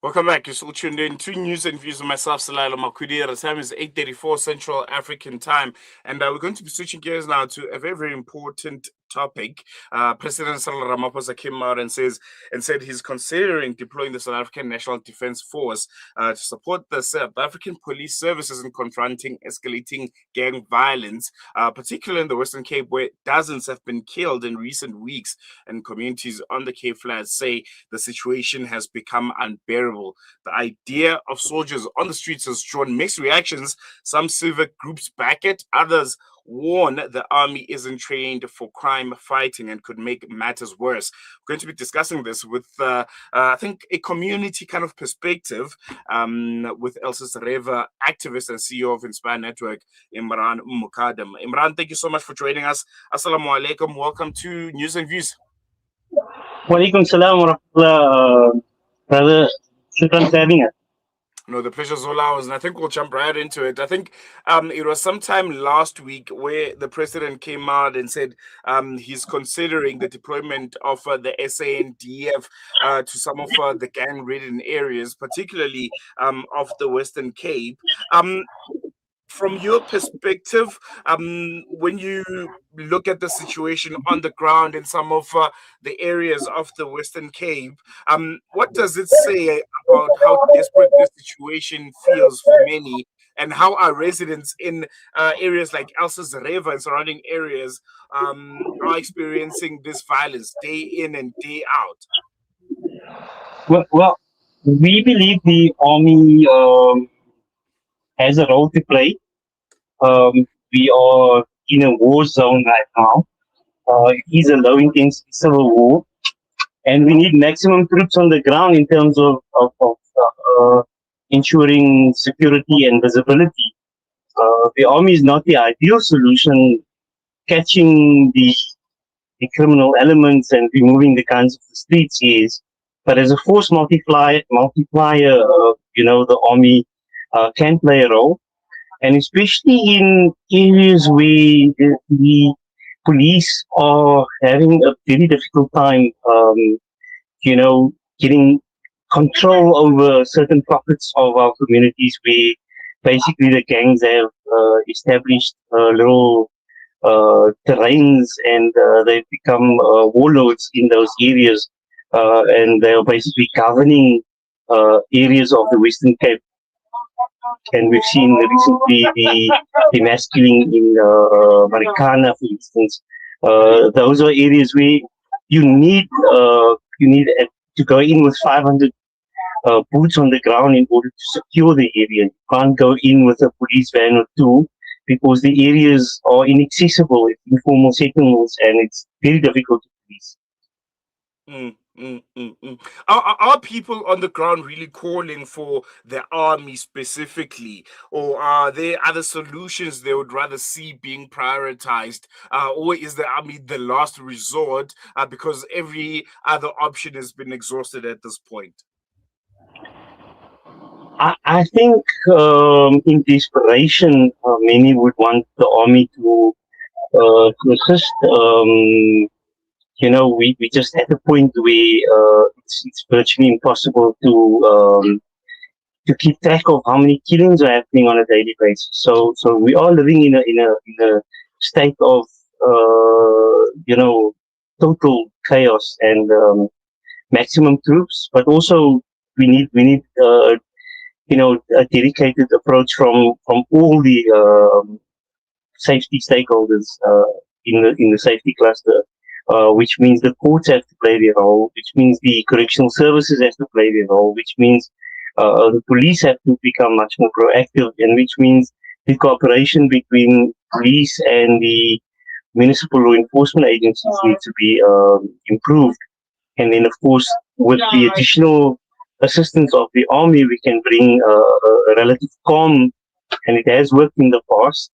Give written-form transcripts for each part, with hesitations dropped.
Welcome back. You're still tuned in to News and Views with myself, Salalo Makudi. The time is 8:34 Central African Time. And we're going to be switching gears now to a very, very important topic. President Cyril Ramaphosa came out and said he's considering deploying the South African National Defence Force to support the South African police services in confronting escalating gang violence, particularly in the Western Cape, where dozens have been killed in recent weeks. And communities on the Cape Flats say the situation has become unbearable. The idea of soldiers on the streets has drawn mixed reactions. Some civic groups back it, others warn the army isn't trained for crime fighting and could make matters worse. We're going to be discussing this with, I think, a community kind of perspective with Elsies River activist and CEO of Inspire Network, Imraahn Mukaddam. Imraahn, thank you so much for joining us. Assalamu alaikum. Welcome to News and Views. Walaikum salam wa rahmatullah, brother. Shukran for having us. No, the pleasure's all ours, and I think we'll jump right into it. I think it was sometime last week where the president came out and said he's considering the deployment of the SANDF to some of the gang-ridden areas, particularly of the Western Cape. From your perspective, when you look at the situation on the ground in some of the areas of the Western Cape, what does it say about how desperate this situation feels for many, and how our residents in areas like Elsies River and surrounding areas are experiencing this violence day in and day out? Well, we believe the army has a role to play. We are in a war zone right now. It is a low-intensity civil war, and we need maximum troops on the ground in terms of ensuring security and visibility. The army is not the ideal solution. Catching the criminal elements and removing the guns of the streets, yes, but as a force multiplier, the army can play a role. And especially in areas where the police are having a very difficult time, getting control over certain pockets of our communities where basically the gangs have established little terrains, and they've become warlords in those areas, and they are basically governing areas of the Western Cape. And we've seen recently the mass killing in Marikana, for instance. Those are areas where you need to go in with 500 boots on the ground in order to secure the area. You can't go in with a police van or two because the areas are inaccessible. It's informal settlements, and it's very difficult to police. Are people on the ground really calling for the army specifically, or are there other solutions they would rather see being prioritized, or is the army the last resort because every other option has been exhausted at this point? I think in desperation, many would want the army to assist. We just at a point where it's virtually impossible to keep track of how many killings are happening on a daily basis. So we are living in a state of total chaos and maximum troops, but also we need a dedicated approach from all the safety stakeholders in the safety cluster. Which means the courts have to play their role, which means the correctional services have to play their role, which means the police have to become much more proactive, and which means the cooperation between police and the municipal law enforcement agencies need to be improved. And then, of course, with the additional assistance of the army, we can bring a relative calm, and it has worked in the past.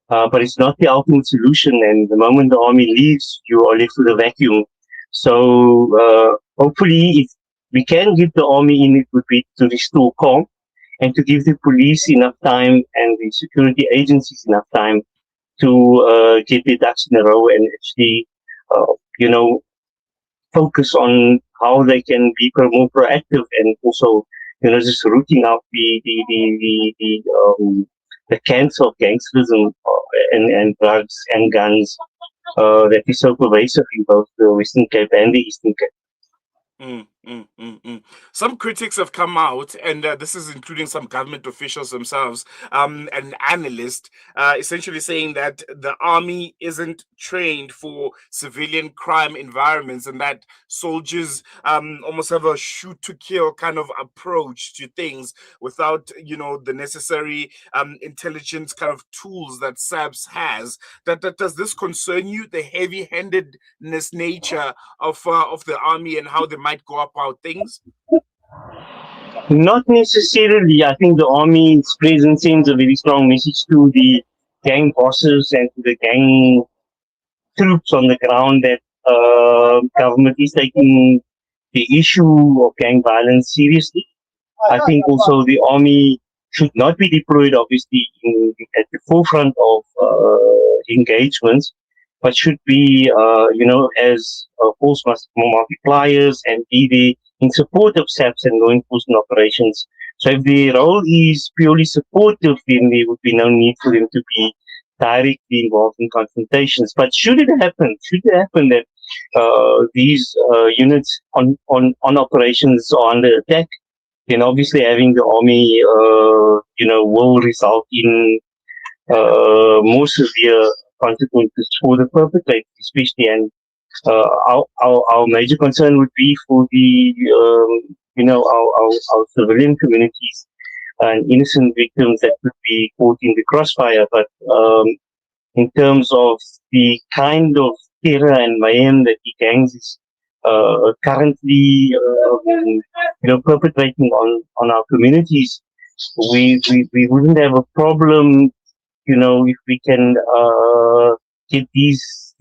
But it's not the ultimate solution, and the moment the army leaves, you are left with a vacuum. So hopefully, if we can give the army in, it would be to restore calm and to give the police enough time and the security agencies enough time to get their ducks in a row and actually, focus on how they can be more proactive and also just rooting out the cancer of gangsterism and drugs and guns that is so pervasive in both the Western Cape and the Eastern Cape. Some critics have come out, and this is including some government officials themselves, and analysts, essentially saying that the army isn't trained for civilian crime environments, and that soldiers almost have a shoot to kill kind of approach to things without, the necessary intelligence kind of tools that SABS has. Does this concern you, the heavy-handedness nature of the army and how they might go about things? Not necessarily. I think the army's presence sends a very strong message to the gang bosses and to the gang troops on the ground that government is taking the issue of gang violence seriously. I think also the army should not be deployed, obviously, at the forefront of engagements, but should be, as force multipliers and be there in support of SAPS and law enforcement operations. So if the role is purely supportive, then there would be no need for them to be directly involved in confrontations. But should it happen that these units on operations are under attack, then obviously having the army, will result in more severe consequences for the perpetrators, especially. And our major concern would be for the, our civilian communities and innocent victims that could be caught in the crossfire. But in terms of the kind of terror and mayhem that the gangs is currently, perpetrating on our communities, we wouldn't have a problem, if we can get these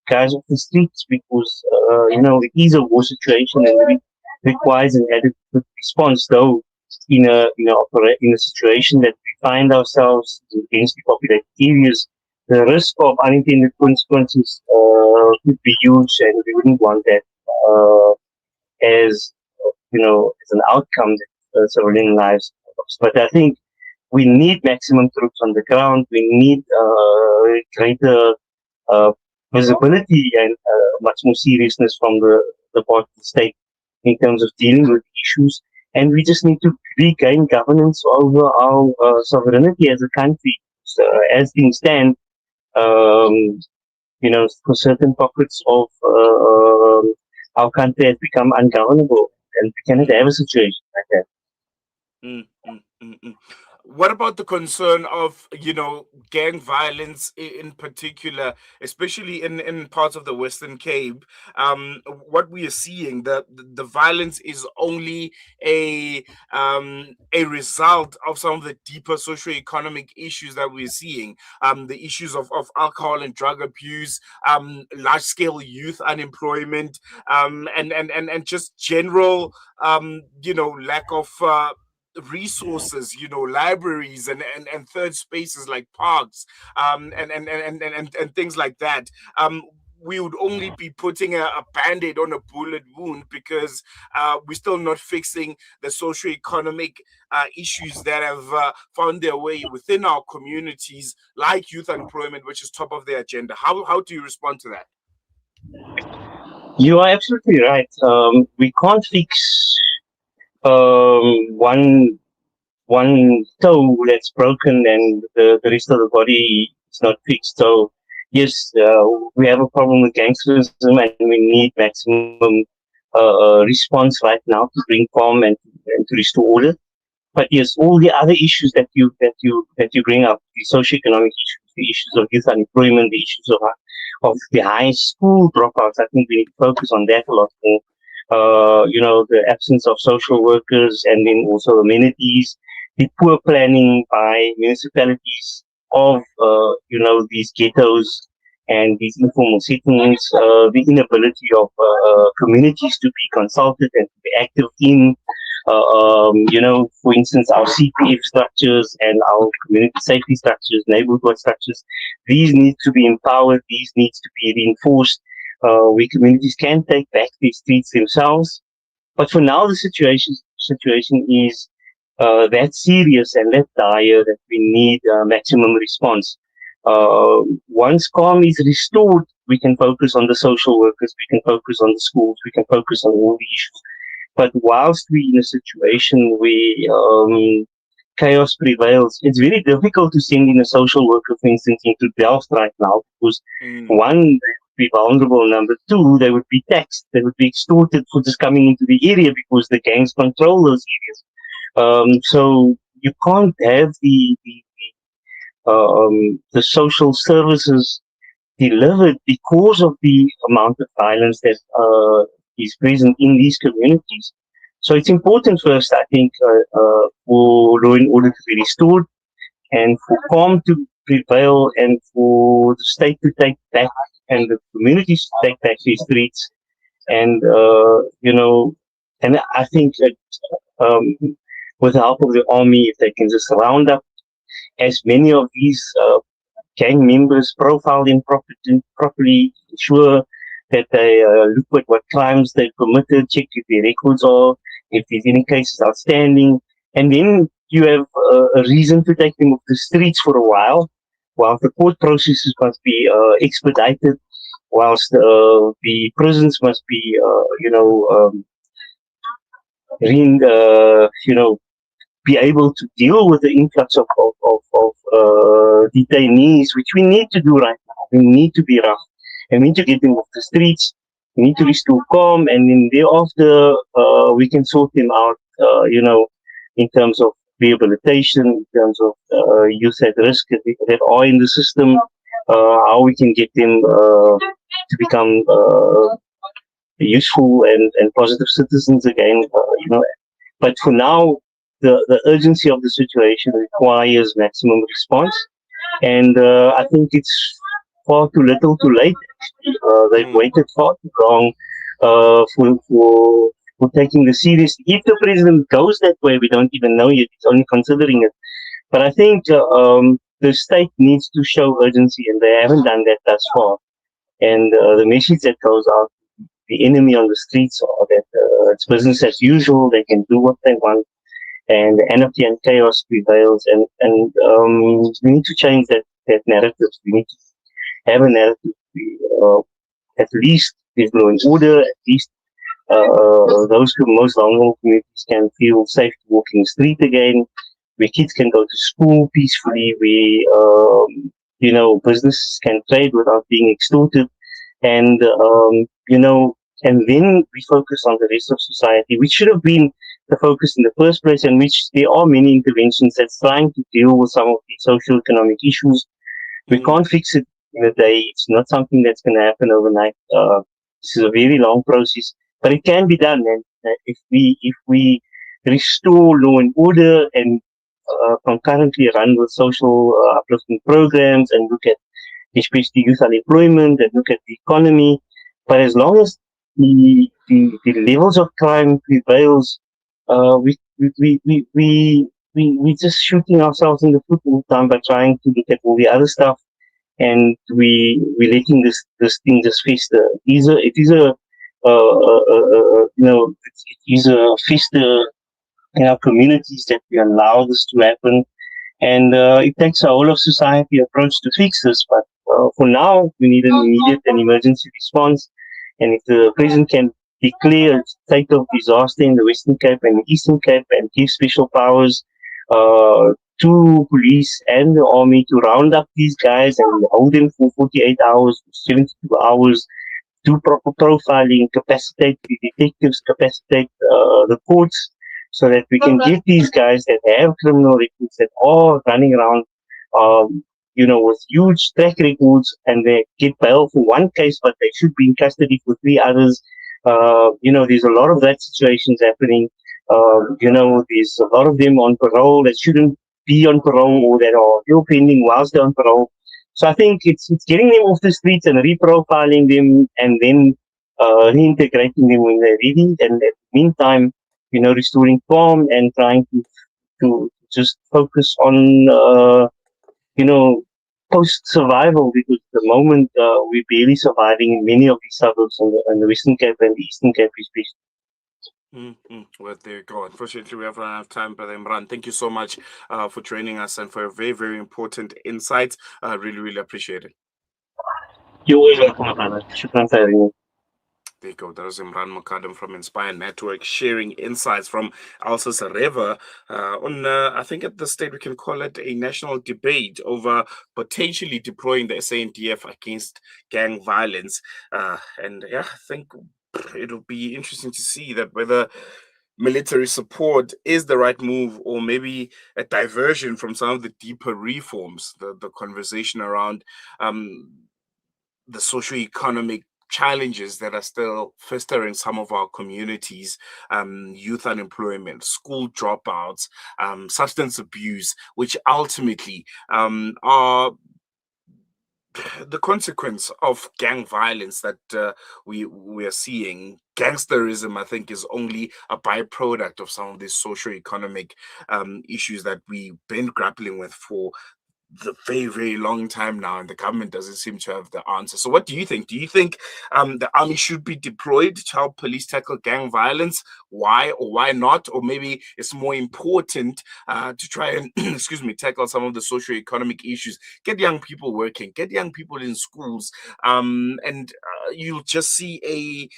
guys off the streets, because it is a war situation and it requires an adequate response. Though in a situation that we find ourselves in densely populated areas, the risk of unintended consequences could be huge, and we wouldn't want that as an outcome that civilian lives lost. But I think we need maximum troops on the ground. We need greater visibility and much more seriousness from the part of the state in terms of dealing with issues. And we just need to regain governance over our sovereignty as a country. So, as things stand, for certain pockets of our country has become ungovernable, and we cannot have a situation like that. What about the concern of, gang violence in particular, especially in parts of the Western Cape? What we are seeing, the violence is only a result of some of the deeper socioeconomic issues that we're seeing. The issues of alcohol and drug abuse, large-scale youth unemployment, and just general, lack of resources, libraries and third spaces like parks, and things like that. We would only be putting a band-aid on a bullet wound, because we're still not fixing the socioeconomic issues that have found their way within our communities, like youth unemployment, which is top of the agenda. How do you respond to that? You are absolutely right. We can't fix one toe that's broken and the rest of the body is not fixed. So yes, we have a problem with gangsterism, and we need maximum response right now to bring calm and to restore order. But yes, all the other issues that you bring up, the socioeconomic issues, the issues of youth unemployment, the issues of the high school dropouts, I think we need to focus on that a lot more. The absence of social workers, and then also amenities, the poor planning by municipalities of, these ghettos and these informal settlements, the inability of communities to be consulted and to be active in, for instance, our CPF structures and our community safety structures, neighborhood structures. These need to be empowered. These need to be reinforced. Where communities can take back their streets themselves. But for now, the situation situation is that serious and that dire that we need maximum response. Once calm is restored, we can focus on the social workers, we can focus on the schools, we can focus on all the issues. But whilst we're in a situation where chaos prevails, it's very difficult to send in a social worker, for instance, into Delft right now, because one, they would be vulnerable. Number two, they would be taxed, they would be extorted for just coming into the area because the gangs control those areas. So you can't have the social services delivered because of the amount of violence that is present in these communities. So it's important first, I think, for law and order to be restored and for calm to prevail and for the state to take back and the communities to take back these streets. And, and I think that with the help of the army, if they can just round up as many of these gang members, profile them properly, ensure that they look at what crimes they committed, check if their records are, if there's any cases outstanding, and then you have a reason to take them off the streets for a while the court processes must be expedited, whilst the prisons must be, be able to deal with the influx of detainees, which we need to do right now. We need to be rough, and we need to get them off the streets. We need to restore calm, and then thereafter we can sort them out, in terms of rehabilitation, in terms of youth at risk that are in the system, how we can get them to become useful and positive citizens again, But for now, the urgency of the situation requires maximum response, and I think it's far too little, too late. They've waited far too long for taking this seriously. If the president goes that way, we don't even know yet. He's only considering it. But I think the state needs to show urgency, and they haven't done that thus far. And the message that goes out, the enemy on the streets, are that it's business as usual. They can do what they want, and anarchy and chaos prevails. And we need to change that narrative. We need to have a narrative. At least there's law and order. At least those most vulnerable communities can feel safe to walk in the street again. Where kids can go to school peacefully. Where businesses can trade without being extorted. And and then we focus on the rest of society, which should have been the focus in the first place, and which there are many interventions that's trying to deal with some of the socioeconomic issues. We can't fix it in a day. It's not something that's going to happen overnight. This is a very long process, but it can be done. And if we restore law and order and concurrently run with social uplifting programs and look at especially youth unemployment and look at the economy, but as long as the levels of crime prevails, we just shooting ourselves in the foot all the time by trying to look at all the other stuff, and we letting this thing just fester. It is a fester in our communities that we allow this to happen, and it takes a whole of society approach to fix this. But for now, we need an immediate and emergency response. And if the president can declare a state of disaster in the Western Cape and the Eastern Cape and give special powers to police and the army to round up these guys and hold them for 48 hours, 72 hours, do proper profiling, capacitate the detectives, capacitate the courts, so that we can get these guys that have criminal records, that are running around, with huge track records, and they get bail for one case, but they should be in custody for 3 others. There's a lot of that situations happening. There's a lot of them on parole that shouldn't be on parole, or that are still pending whilst they're on parole. So I think it's getting them off the streets and reprofiling them, and then reintegrating them when they're ready. And at the meantime, restoring calm and trying to just focus on post-survival, because at the moment we're barely surviving in many of these suburbs in the Western Cape and the Eastern Cape especially. Well, there you go. Unfortunately, we have run out of time, Brother Imran. Thank you so much for joining us and for a very, very important insight. Really, really appreciate it. You're always welcome, my brother. Shukran for having me. There you go. That was Imraahn Mukaddam from Inspire Network sharing insights from Elsies River on, I think at this state we can call it a national debate over potentially deploying the SANDF against gang violence. And yeah, I think it'll be interesting to see that whether military support is the right move or maybe a diversion from some of the deeper reforms, the conversation around the socioeconomic challenges that are still festering some of our communities, youth unemployment, school dropouts, substance abuse, which ultimately are the consequence of gang violence that we are seeing. Gangsterism, I think, is only a byproduct of some of these socioeconomic issues that we've been grappling with for the very, very long time now, and the government doesn't seem to have the answer. So, what do you think? Do you think the army should be deployed to help police tackle gang violence? Why or why not? Or maybe it's more important to try and, excuse me, tackle some of the socioeconomic issues, get young people working, get young people in schools, and you'll just see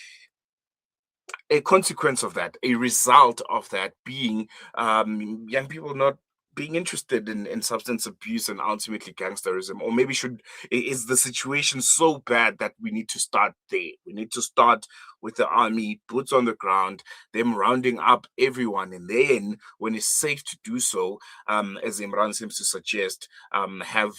a consequence of that, a result of that being young people not being interested in substance abuse and ultimately gangsterism. Or maybe is the situation so bad that we need to start there? We need to start with the army, boots on the ground, them rounding up everyone, and then when it's safe to do so, as Imran seems to suggest, have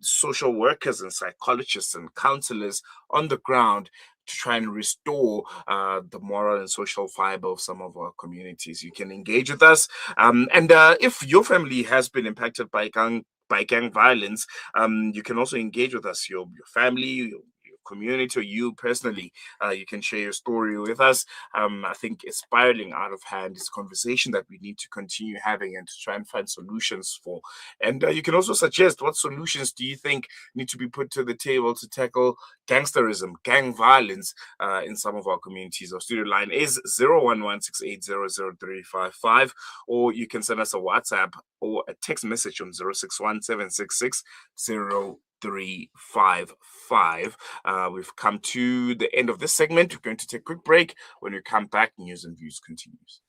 social workers and psychologists and counselors on the ground to try and restore the moral and social fiber of some of our communities. You can engage with us, and if your family has been impacted by gang violence, you can also engage with us. Your family. Your community or you personally, you can share your story with us. I think it's spiraling out of hand. It's a conversation that we need to continue having and to try and find solutions for. And you can also suggest what solutions do you think need to be put to the table to tackle gangsterism, gang violence in some of our communities. Our studio line is 01168000355, or you can send us a WhatsApp or a text message on 0617660355. We've come to the end of this segment. We're going to take a quick break. When we come back, News and Views continues.